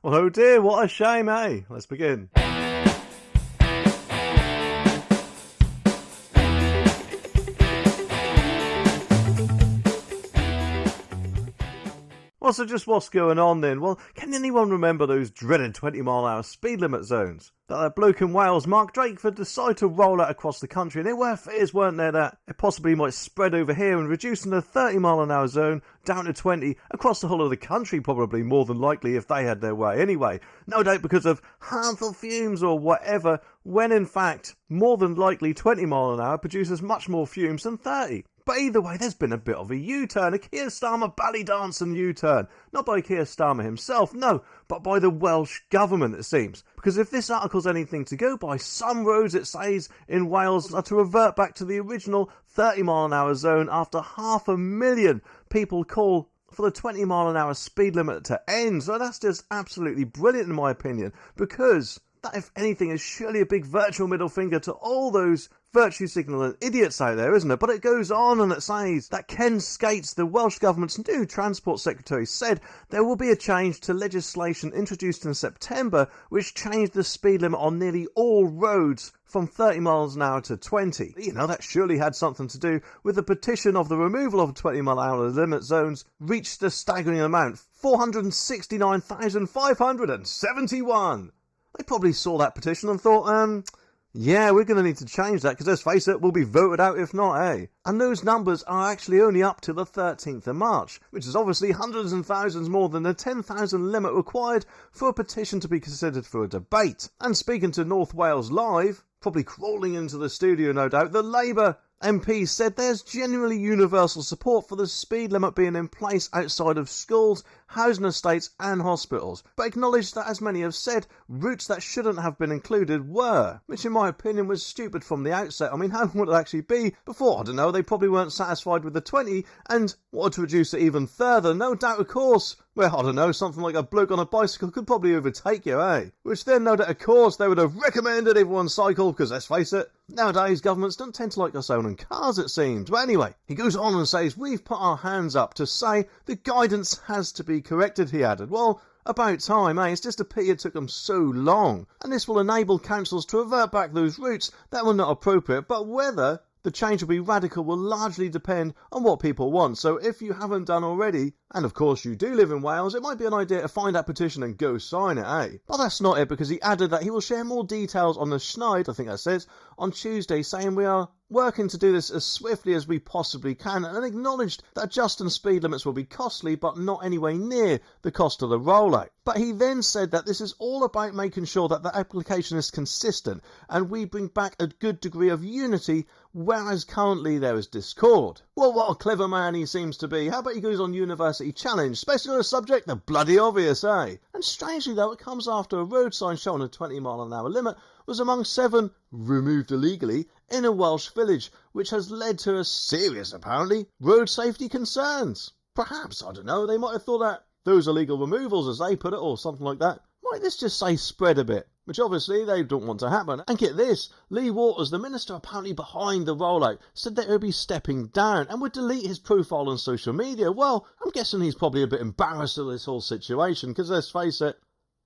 Well, oh dear, what a shame, eh? Let's begin. Well, so just what's going on then? Well, can anyone remember those dreaded 20-mile-an-hour speed limit zones that bloke in Wales, Mark Drakeford, decided to roll out across the country? And there were fears, weren't there, that it possibly might spread over here and reducing the 30-mile-an-hour zone down to 20 across the whole of the country, probably more than likely if they had their way. Anyway, no doubt because of harmful fumes or whatever, when in fact, more than likely 20-mile-an-hour produces much more fumes than 30. But either way, there's been a bit of a U-turn, a Keir Starmer ballydancing U-turn. Not by Keir Starmer himself, no, but by the Welsh Government, it seems. Because if this article's anything to go by, some roads, it says, in Wales are to revert back to the original 30-mile-an-hour zone after 500,000 people call for the 20-mile-an-hour speed limit to end. So that's just absolutely brilliant in my opinion, because that, if anything, is surely a big virtual middle finger to all those virtue signalling idiots out there, isn't it? But it goes on and it says that Ken Skates, the Welsh Government's new Transport Secretary, said there will be a change to legislation introduced in September which changed the speed limit on nearly all roads from 30 miles an hour to 20. You know, that surely had something to do with the petition of the removal of 20-mile-an-hour limit zones reached a staggering amount, 469,571. They probably saw that petition and thought, yeah, we're going to need to change that because, let's face it, we'll be voted out if not, eh? And those numbers are actually only up to the 13th of March, which is obviously hundreds and thousands more than the 10,000 limit required for a petition to be considered for a debate. And speaking to North Wales Live, probably crawling into the studio no doubt, the Labour MP said there's generally universal support for the speed limit being in place outside of schools, housing estates and hospitals, but acknowledged that, as many have said, routes that shouldn't have been included were, which in my opinion was stupid from the outset. I mean, how would it actually be before? I don't know, they probably weren't satisfied with the 20 and wanted to reduce it even further. No doubt, of course, well, I don't know, something like a bloke on a bicycle could probably overtake you, eh? Which then, no doubt, of course, they would have recommended everyone cycle, because let's face it, nowadays governments don't tend to like us owning cars, it seems. But anyway, he goes on and says, we've put our hands up to say the guidance has to be corrected, he added. Well, about time, eh? It's just a pity it took them so long. And this will enable councils to revert back those routes that were not appropriate, but whether the change will be radical will largely depend on what people want. So if you haven't done already, and of course you do live in Wales, it might be an idea to find that petition and go sign it, eh? But that's not it, because he added that he will share more details on the Schneid, I think that says, on Tuesday, saying we are working to do this as swiftly as we possibly can, and acknowledged that adjusting speed limits will be costly, but not anywhere near the cost of the rollout. But he then said that this is all about making sure that the application is consistent, and we bring back a good degree of unity, whereas currently there is discord. Well, what a clever man he seems to be. How about he goes on University Challenge, especially on a subject the bloody obvious, eh? And strangely though, it comes after a road sign showing a 20-mile-an-hour limit was among 7 removed illegally in a Welsh village, which has led to a serious, apparently, road safety concerns. Perhaps, I don't know, they might have thought that those illegal removals, as they put it, or something like that, might this just say spread a bit, which obviously they don't want to happen. And get this, Lee Waters, the minister apparently behind the rollout, said that he would be stepping down and would delete his profile on social media. Well, I'm guessing he's probably a bit embarrassed of this whole situation, because let's face it,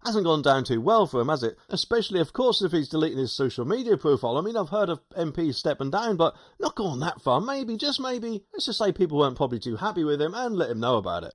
hasn't gone down too well for him, has it? Especially, of course, if he's deleting his social media profile. I mean, I've heard of MPs stepping down, but not going that far. Maybe, just maybe, let's just say people weren't probably too happy with him and let him know about it.